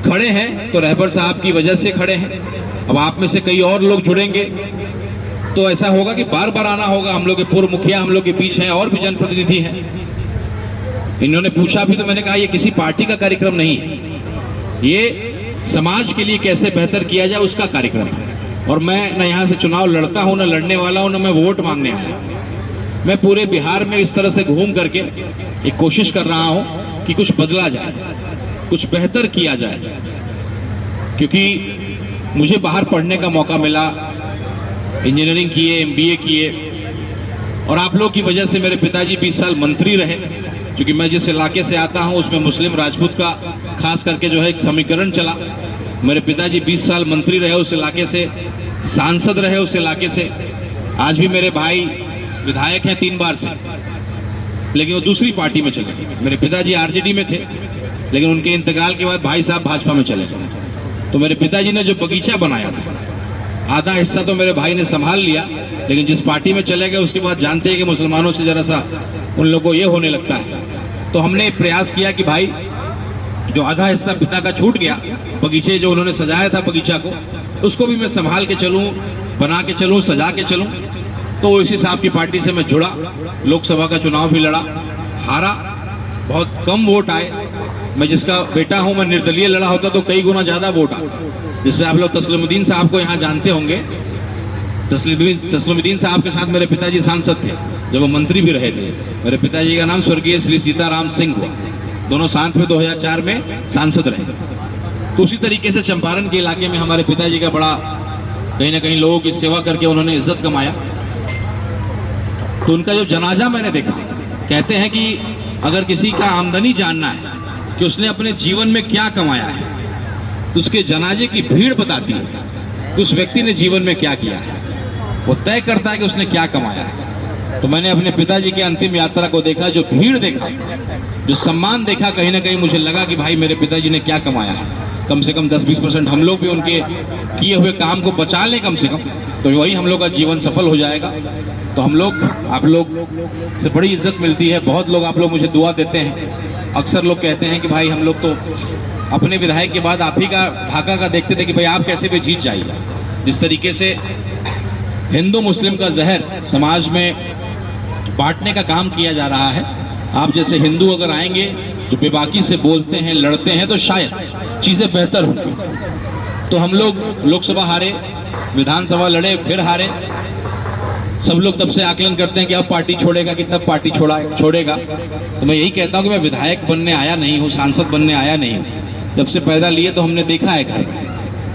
खड़े हैं तो रहबर साहब की वजह से खड़े हैं। अब आप में से कई और लोग जुड़ेंगे तो ऐसा होगा कि बार बार आना होगा। हम लोग के पूर्व मुखिया हम लोग के बीच हैं और भी जनप्रतिनिधि हैं। इन्होंने पूछा भी तो मैंने कहा ये किसी पार्टी का कार्यक्रम नहीं है, ये समाज के लिए कैसे बेहतर किया जाए उसका कार्यक्रम है। और मैं न यहाँ से चुनाव लड़ता हूँ, न लड़ने वाला हूँ, न मैं वोट मांगने आया। मैं पूरे बिहार में इस तरह से घूम करके एक कोशिश कर रहा हूँ कि कुछ बदला जाए, कुछ बेहतर किया जाए। क्योंकि मुझे बाहर पढ़ने का मौका मिला, इंजीनियरिंग किए, MBA किए, और आप लोग की वजह से मेरे पिताजी 20 साल मंत्री रहे। क्योंकि मैं जिस इलाके से आता हूं उसमें मुस्लिम राजपूत का खास करके जो है एक समीकरण चला। मेरे पिताजी 20 साल मंत्री रहे उस इलाके से, सांसद रहे उस इलाके से। आज भी मेरे भाई विधायक हैं 3 बार से, लेकिन वो दूसरी पार्टी में चले गए। मेरे पिताजी RJD में थे, लेकिन उनके इंतकाल के बाद भाई साहब भाजपा में चले गए। तो मेरे पिताजी ने जो बगीचा बनाया था, आधा हिस्सा तो मेरे भाई ने संभाल लिया, लेकिन जिस पार्टी में चले गए उसके बाद जानते हैं कि मुसलमानों से जरा सा उन लोगों को ये होने लगता है। तो हमने प्रयास किया कि भाई जो आधा हिस्सा पिता का छूट गया, बगीचे जो उन्होंने सजाया था बगीचा को, उसको भी मैं संभाल के चलूं, बना के चलूं, सजा के चलूं। तो इसी साहब की पार्टी से मैं जुड़ा, लोकसभा का चुनाव भी लड़ा, हारा, बहुत कम वोट आए। मैं जिसका बेटा हूं, मैं निर्दलीय लड़ा होता तो कई गुना ज्यादा वोट आए। जिससे आप लोग तस्लीमुद्दीन साहब को यहाँ जानते होंगे। तस्लीमुद्दीन साहब के साथ मेरे पिताजी सांसद थे जब वो मंत्री भी रहे थे। मेरे पिताजी का नाम स्वर्गीय श्री सीताराम सिंह हुआ, दोनों साथ में 2004 में सांसद रहे। तो उसी तरीके से चंपारण के इलाके में हमारे पिताजी का बड़ा कहीं ना कहीं लोगों की सेवा करके उन्होंने इज्जत कमाया। तो उनका जो जनाजा मैंने देखा, कहते हैं कि अगर किसी का आमदनी जानना है कि उसने अपने जीवन में क्या कमाया है, तो उसके जनाजे की भीड़ बताती है कि उस व्यक्ति ने जीवन में क्या किया है। वो तय करता है कि उसने क्या कमाया है। तो मैंने अपने पिताजी की अंतिम यात्रा को देखा, जो भीड़ देखा, जो सम्मान देखा, कहीं ना कहीं मुझे लगा कि भाई मेरे पिताजी ने क्या कमाया है। कम से कम 10-20% हम लोग भी उनके किए हुए काम को बचा लें कम से कम, तो वही हम लोग का जीवन सफल हो जाएगा। तो हम लोग, आप लोग से बड़ी इज्जत मिलती है। बहुत लोग आप लोग मुझे दुआ देते हैं। अक्सर लोग कहते हैं कि भाई हम लोग तो अपने विधायक के बाद आप ही का ढाका का देखते थे कि भाई आप कैसे भी जीत जाइए। जिस तरीके से हिंदू मुस्लिम का जहर समाज में बांटने का काम किया जा रहा है, आप जैसे हिंदू अगर आएंगे जो बेबाकी से बोलते हैं, लड़ते हैं, तो शायद चीज़ें बेहतर होंगी। तो हम लोग लोकसभा हारे, विधानसभा लड़े, फिर हारे। सब लोग तब से आकलन करते हैं कि अब पार्टी छोड़ेगा कि तब पार्टी छोड़ेगा। तो मैं यही कहता हूँ कि मैं विधायक बनने आया नहीं हूँ, सांसद बनने आया नहीं हूँ। जब से पैदा लिए तो हमने देखा है घर,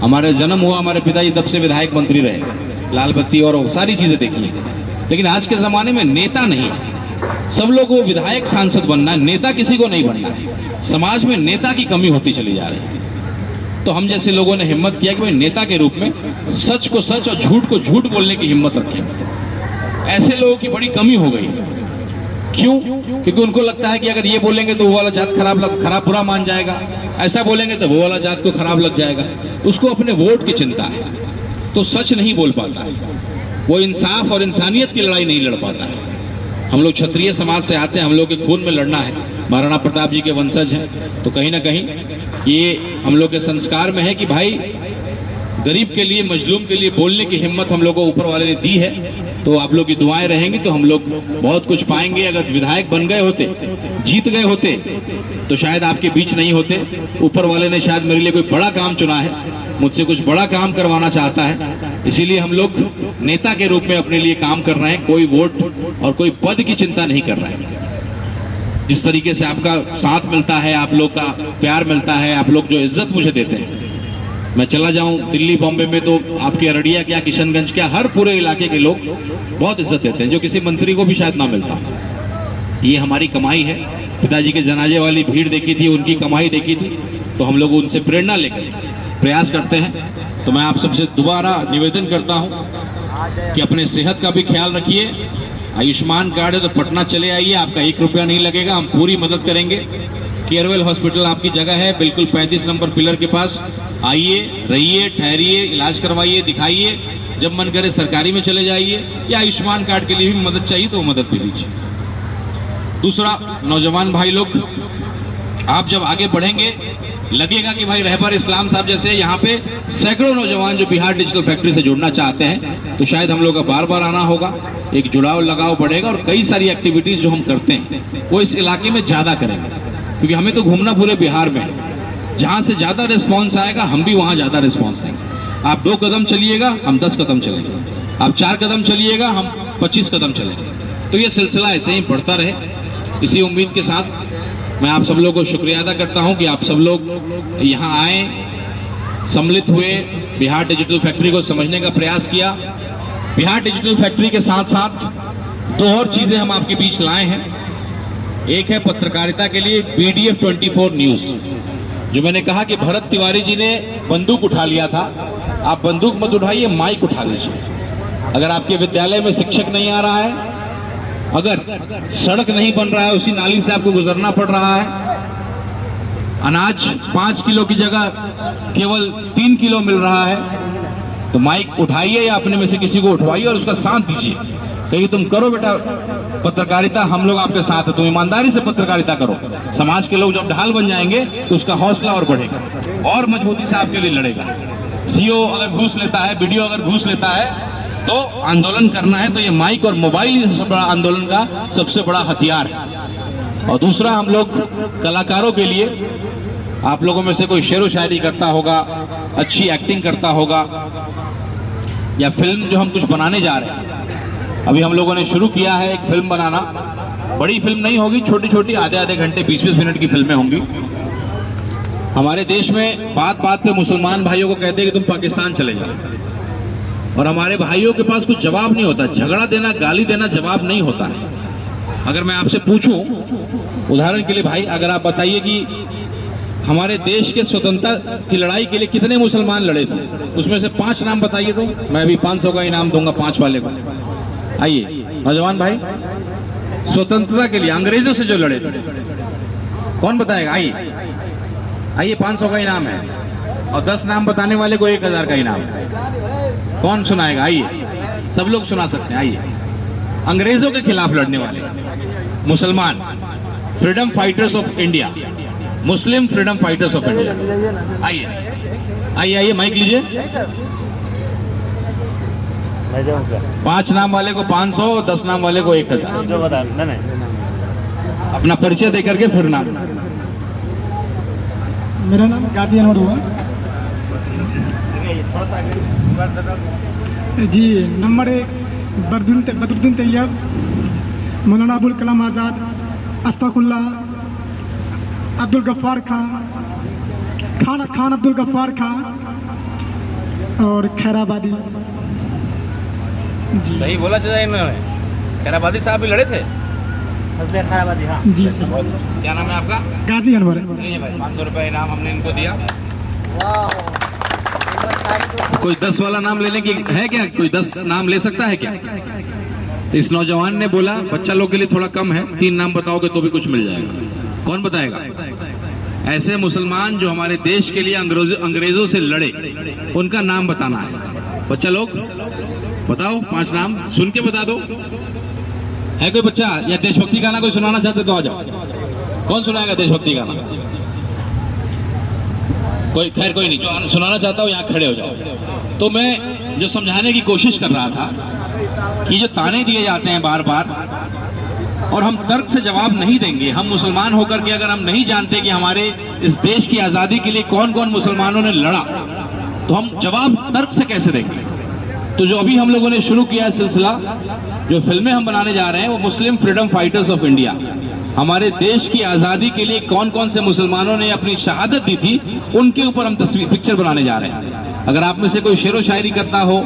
हमारे जन्म हुआ, हमारे पिताजी तब से विधायक मंत्री रहे, लाल बत्ती और सारी चीज़ें देखी हैं। लेकिन आज के ज़माने में नेता नहीं है, सब लोग को विधायक सांसद बनना है, नेता किसी को नहीं बनना है। समाज में नेता की कमी होती चली जा रही है। तो हम जैसे लोगों ने हिम्मत किया कि भाई नेता के रूप में सच को सच और झूठ को झूठ बोलने की हिम्मत रखें। ऐसे लोगों की बड़ी कमी हो गई। क्यों? क्योंकि उनको लगता है कि अगर ये बोलेंगे तो वो वाला जात खराब बुरा मान जाएगा, ऐसा बोलेंगे तो वो वाला जात को खराब लग जाएगा। उसको अपने वोट की चिंता है, तो सच नहीं बोल पाता है, वो इंसाफ और इंसानियत की लड़ाई नहीं लड़ पाता है। हम लोग क्षत्रिय समाज से आते हैं, हम लोग के खून में लड़ना है, महाराणा प्रताप जी के वंशज हैं। तो कहीं ना कहीं ये हम लोग के संस्कार में है कि भाई गरीब के लिए, मजलूम के लिए बोलने की हिम्मत हम लोग को ऊपर वाले ने दी है। तो आप लोग की दुआएं रहेंगी तो हम लोग बहुत कुछ पाएंगे। अगर विधायक बन गए होते, जीत गए होते, तो शायद आपके बीच नहीं होते। ऊपर वाले ने शायद मेरे लिए कोई बड़ा काम चुना है, मुझसे कुछ बड़ा काम करवाना चाहता है, इसीलिए हम लोग नेता के रूप में अपने लिए काम कर रहे हैं। कोई वोट और कोई पद की चिंता नहीं कर रहे हैं। जिस तरीके से आपका साथ मिलता है, आप लोग का प्यार मिलता है, आप लोग जो इज्जत मुझे देते हैं, मैं चला जाऊं दिल्ली बॉम्बे में तो आपके अररिया क्या किशनगंज क्या हर पूरे इलाके के लोग बहुत इज्जत देते हैं, जो किसी मंत्री को भी शायद ना मिलता। ये हमारी कमाई है। पिताजी के जनाजे वाली भीड़ देखी थी, उनकी कमाई देखी थी, तो हम लोग उनसे प्रेरणा लेकर प्रयास करते हैं। तो मैं आप सबसे दोबारा निवेदन करता हूं कि अपने सेहत का भी ख्याल रखिए। आयुष्मान कार्ड है तो पटना चले आइए, आपका 1 रुपया नहीं लगेगा, हम पूरी मदद करेंगे। केयरवेल हॉस्पिटल आपकी जगह है, बिल्कुल 35 नंबर पिलर के पास आइए, रहिए, ठहरिए, इलाज करवाइए, दिखाइए। जब मन करे सरकारी में चले जाइए, या आयुष्मान कार्ड के लिए भी मदद चाहिए तो मदद भी लीजिए। दूसरा, नौजवान भाई लोग, आप जब आगे बढ़ेंगे लगेगा कि भाई रहबर इस्लाम साहब जैसे यहाँ पे सैकड़ों नौजवान जो बिहार डिजिटल फैक्ट्री से जुड़ना चाहते हैं, तो शायद हम लोग का बार बार आना होगा, एक जुड़ाव लगाव बढ़ेगा और कई सारी एक्टिविटीज जो हम करते हैं वो इस इलाके में ज्यादा करेंगे, क्योंकि हमें तो घूमना पूरे बिहार में है। जहाँ से ज्यादा रिस्पॉन्स आएगा हम भी वहाँ ज्यादा रिस्पॉन्स देंगे। आप 2 कदम चलिएगा, हम 10 कदम चलेंगे। आप 4 कदम चलिएगा, हम 25 कदम चलेंगे। तो ये सिलसिला ऐसे ही बढ़ता रहे। इसी उम्मीद के साथ मैं आप सब लोगों को शुक्रिया अदा करता हूं कि आप सब लोग यहाँ आए, सम्मिलित हुए, बिहार डिजिटल फैक्ट्री को समझने का प्रयास किया। बिहार डिजिटल फैक्ट्री के साथ साथ 2 और चीजें हम आपके बीच लाए हैं। एक है पत्रकारिता के लिए BDF 24 न्यूज, जो मैंने कहा कि भरत तिवारी जी ने बंदूक उठा लिया था, आप बंदूक मत उठाइए, माइक उठा लीजिए। अगर आपके विद्यालय में शिक्षक नहीं आ रहा है, अगर सड़क नहीं बन रहा है, उसी नाली से आपको गुजरना पड़ रहा है, अनाज 5 किलो की जगह केवल 3 किलो मिल रहा है, तो माइक उठाइए या अपने में से किसी को उठवाइए और उसका साथ दीजिए। कहिए तुम करो बेटा पत्रकारिता, हम लोग आपके साथ हैं, तुम ईमानदारी से पत्रकारिता करो। समाज के लोग जब ढाल बन जाएंगे तो उसका हौसला और बढ़ेगा और मजबूती से आपके लिए लड़ेगा। CO अगर घूस लेता है, BDO अगर घूस लेता है, तो आंदोलन करना है तो ये माइक और मोबाइल सबसे बड़ा आंदोलन का सबसे बड़ा हथियार है। और दूसरा, हम लोग कलाकारों के लिए, आप लोगों में से कोई शेरो शायरी करता होगा, अच्छी एक्टिंग करता होगा, या फिल्म जो हम कुछ बनाने जा रहे हैं, अभी हम लोगों ने शुरू किया है एक फिल्म बनाना। बड़ी फिल्म नहीं होगी, छोटी छोटी आधे घंटे 20-20 मिनट की फिल्में होंगी। हमारे देश में बात बात पे मुसलमान भाइयों को कहते हैं कि तुम पाकिस्तान चले जाओ, और हमारे भाइयों के पास कुछ जवाब नहीं होता। झगड़ा देना, गाली देना जवाब नहीं होता है। अगर मैं आपसे पूछूं, उदाहरण के लिए भाई, अगर आप बताइए कि हमारे देश के स्वतंत्रता की लड़ाई के लिए कितने मुसलमान लड़े थे, उसमें से 5 नाम बताइए, तो मैं भी 500 का इनाम दूंगा 5 वाले को। आइए नौजवान भाई, स्वतंत्रता के लिए अंग्रेजों से जो लड़े थे, कौन बताएगा? आइए आइए, 500 का इनाम है, और 10 नाम बताने वाले को 1000 का इनाम है। कौन सुनाएगा? आइए, सब लोग सुना सकते हैं। आइए, अंग्रेजों के खिलाफ लड़ने वाले मुसलमान, freedom fighters of India, Muslim freedom fighters of India. आइए आइए आइए, माइक लीजिए। 5 नाम वाले को 500, 10 नाम वाले को 1000। जो बता नहीं, अपना परिचय देकर के फिर नाम। मेरा नाम गाजी अनवर हुआ जी। नंबर 1 बदरुद्दीन तैयब, मौलाना अबुल कलाम आज़ाद, अशफाकुल्ला, अब्दुल गफ्फार खान अब्दुल गफ्फार खान और खैराबादी। सही बोला चाचा इन्होंने, खैराबादी साहब भी लड़े थे। खैराबादी, हाँ जी सर। क्या नाम है आपका? गाजी अनवर। नहीं भाई, 500 रुपये इनाम हमने इनको दिया। कोई 10 वाला नाम लेने की है क्या? कोई 10 नाम ले सकता है क्या? तो इस नौजवान ने बोला बच्चा लोग के लिए थोड़ा कम है, 3 नाम बताओगे तो भी कुछ मिल जाएगा। कौन बताएगा? ऐसे मुसलमान जो हमारे देश के लिए अंग्रेजों से लड़े, उनका नाम बताना है। बच्चा लोग बताओ, 5 नाम सुन के बता दो। है कोई बच्चा या देशभक्ति गाना कोई सुनाना चाहते तो आ जाओ। कौन सुनाएगा देशभक्ति गाना? कोई? खैर कोई नहीं, जो सुनाना चाहता हो यहाँ खड़े हो जाओ। तो मैं जो समझाने की कोशिश कर रहा था कि जो ताने दिए जाते हैं बार बार, और हम तर्क से जवाब नहीं देंगे। हम मुसलमान होकर के अगर हम नहीं जानते कि हमारे इस देश की आज़ादी के लिए कौन कौन मुसलमानों ने लड़ा, तो हम जवाब तर्क से कैसे देंगे? तो जो अभी हम लोगों ने शुरू किया है सिलसिला, जो फिल्में हम बनाने जा रहे हैं, वो मुस्लिम फ्रीडम फाइटर्स ऑफ इंडिया, हमारे देश की आज़ादी के लिए कौन कौन से मुसलमानों ने अपनी शहादत दी थी, उनके ऊपर हम पिक्चर बनाने जा रहे हैं। अगर आप में से कोई शेरो शायरी करता हो,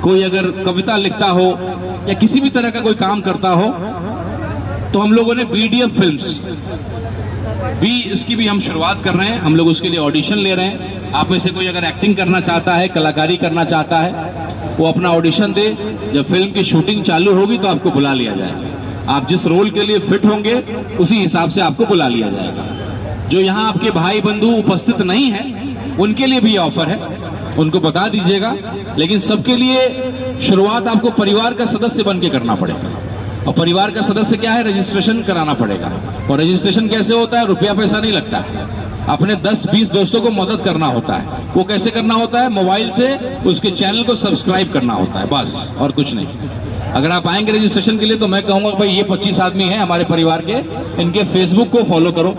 कोई अगर कविता लिखता हो या किसी भी तरह का कोई काम करता हो, तो हम लोगों ने BDF फिल्म्स भी इसकी भी हम शुरुआत कर रहे हैं। हम लोग उसके लिए ऑडिशन ले रहे हैं। आप में से कोई अगर एक्टिंग करना चाहता है, कलाकारी करना चाहता है, वो अपना ऑडिशन दे। जब फिल्म की शूटिंग चालू होगी तो आपको बुला लिया जाएगा। आप जिस रोल के लिए फिट होंगे उसी हिसाब से आपको बुला लिया जाएगा। जो यहाँ आपके भाई बंधु उपस्थित नहीं है, उनके लिए भी ऑफर है, उनको बता दीजिएगा। लेकिन सबके लिए शुरुआत आपको परिवार का सदस्य बन के करना पड़ेगा। और परिवार का सदस्य क्या है, रजिस्ट्रेशन कराना पड़ेगा। और रजिस्ट्रेशन कैसे होता है, रुपया पैसा नहीं लगता है। अपने 10-20 दोस्तों को मदद करना होता है। वो कैसे करना होता है, मोबाइल से उसके चैनल को सब्सक्राइब करना होता है, बस, और कुछ नहीं। अगर आप आएंगे रजिस्ट्रेशन के लिए तो मैं कहूंगा भाई ये 25 आदमी हैं हमारे परिवार के, इनके फेसबुक को फॉलो करो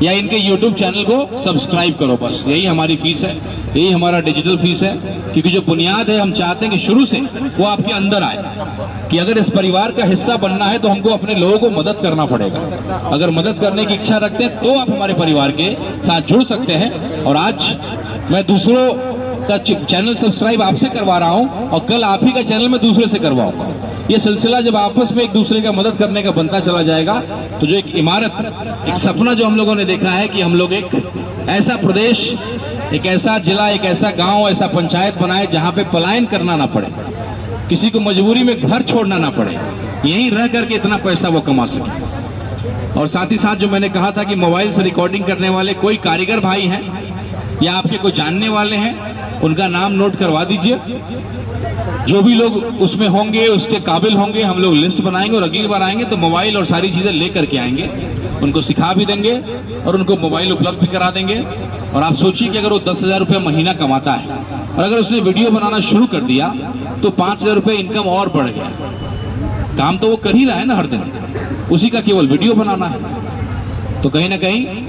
या इनके यूट्यूब चैनल को सब्सक्राइब करो, बस यही हमारी फीस है, यही हमारा डिजिटल फीस है। क्योंकि जो बुनियाद है, हम चाहते हैं कि शुरू से वो आपके अंदर आए कि अगर इस परिवार का हिस्सा बनना है तो हमको अपने लोगों को मदद करना पड़ेगा। अगर मदद करने की इच्छा रखते हैं तो आप हमारे परिवार के साथ जुड़ सकते हैं। और आज मैं दूसरों का चैनल सब्सक्राइब आपसे करवा रहा हूं और कल आप ही का चैनल मैं दूसरे से करवाऊंगा। ये सिलसिला जब आपस में एक दूसरे का मदद करने का बनता चला जाएगा तो जो एक इमारत, एक सपना जो हम लोगों ने देखा है कि हम लोग एक ऐसा प्रदेश, एक ऐसा जिला, एक ऐसा गांव, ऐसा पंचायत बनाए जहां पे पलायन करना ना पड़े, किसी को मजबूरी में घर छोड़ना ना पड़े, यहीं रह करके इतना पैसा वो कमा सके। और साथ ही साथ जो मैंने कहा था कि मोबाइल से रिकॉर्डिंग करने वाले कोई कारीगर भाई हैं या आपके कोई जानने वाले हैं, उनका नाम नोट करवा दीजिए। जो भी लोग उसमें होंगे, उसके काबिल होंगे, हम लोग लिस्ट बनाएंगे और अगली बार आएंगे तो मोबाइल और सारी चीजें लेकर के आएंगे, उनको सिखा भी देंगे और उनको मोबाइल उपलब्ध भी करा देंगे। और आप सोचिए कि अगर वो 10,000 रुपये महीना कमाता है और अगर उसने वीडियो बनाना शुरू कर दिया तो 5,000 रुपये इनकम और बढ़ गया। काम तो वो कर ही रहा है ना हर दिन, उसी का केवल वीडियो बनाना है। तो कहीं ना कहीं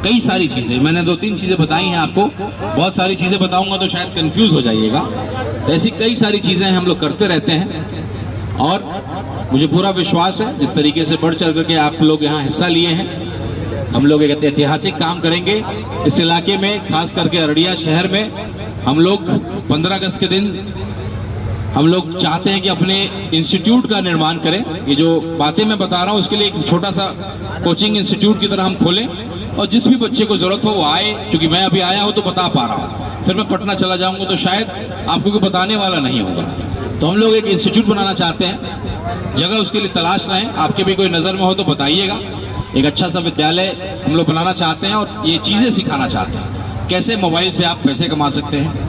कई सारी चीजें, मैंने 2-3 चीजें बताई हैं आपको, बहुत सारी चीजें बताऊंगा तो शायद कंफ्यूज हो जाइएगा। तो ऐसी कई सारी चीजें हम लोग करते रहते हैं और मुझे पूरा विश्वास है जिस तरीके से बढ़ चढ़ करके आप लोग यहाँ हिस्सा लिए हैं, हम लोग एक ऐतिहासिक काम करेंगे इस इलाके में, खास करके अररिया शहर में। हम लोग 15 अगस्त के दिन हम लोग चाहते हैं कि अपने इंस्टीट्यूट का निर्माण करें। ये जो बातें मैं बता रहा हूँ उसके लिए एक छोटा सा कोचिंग इंस्टीट्यूट की तरह हम खोलें और जिस भी बच्चे को जरूरत हो वो आए। क्योंकि मैं अभी आया हूँ तो बता पा रहा हूँ, फिर मैं पटना चला जाऊंगा तो शायद आपको कोई बताने वाला नहीं होगा। तो हम लोग एक इंस्टीट्यूट बनाना चाहते हैं, जगह उसके लिए तलाश रहे हैं। आपके भी कोई नज़र में हो तो बताइएगा। एक अच्छा सा विद्यालय हम लोग बनाना चाहते हैं और ये चीज़ें सिखाना चाहते हैं, कैसे मोबाइल से आप पैसे कमा सकते हैं,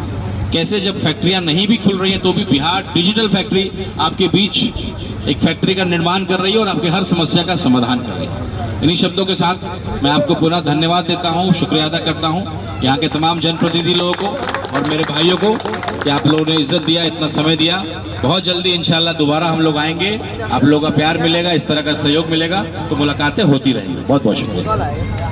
कैसे जब फैक्ट्रियां नहीं भी खुल रही हैं तो भी बिहार डिजिटल फैक्ट्री आपके बीच एक फैक्ट्री का निर्माण कर रही है और आपके हर समस्या का समाधान कर रही है। इन्हीं शब्दों के साथ मैं आपको पुनः धन्यवाद देता हूँ, शुक्रिया अदा करता हूँ यहाँ के तमाम जनप्रतिनिधि लोगों को और मेरे भाइयों को कि आप लोगों ने इज्जत दिया, इतना समय दिया। बहुत जल्दी इंशाल्लाह दोबारा हम लोग आएंगे, आप लोगों का प्यार मिलेगा, इस तरह का सहयोग मिलेगा तो मुलाकातें होती रहेंगी। बहुत बहुत शुक्रिया।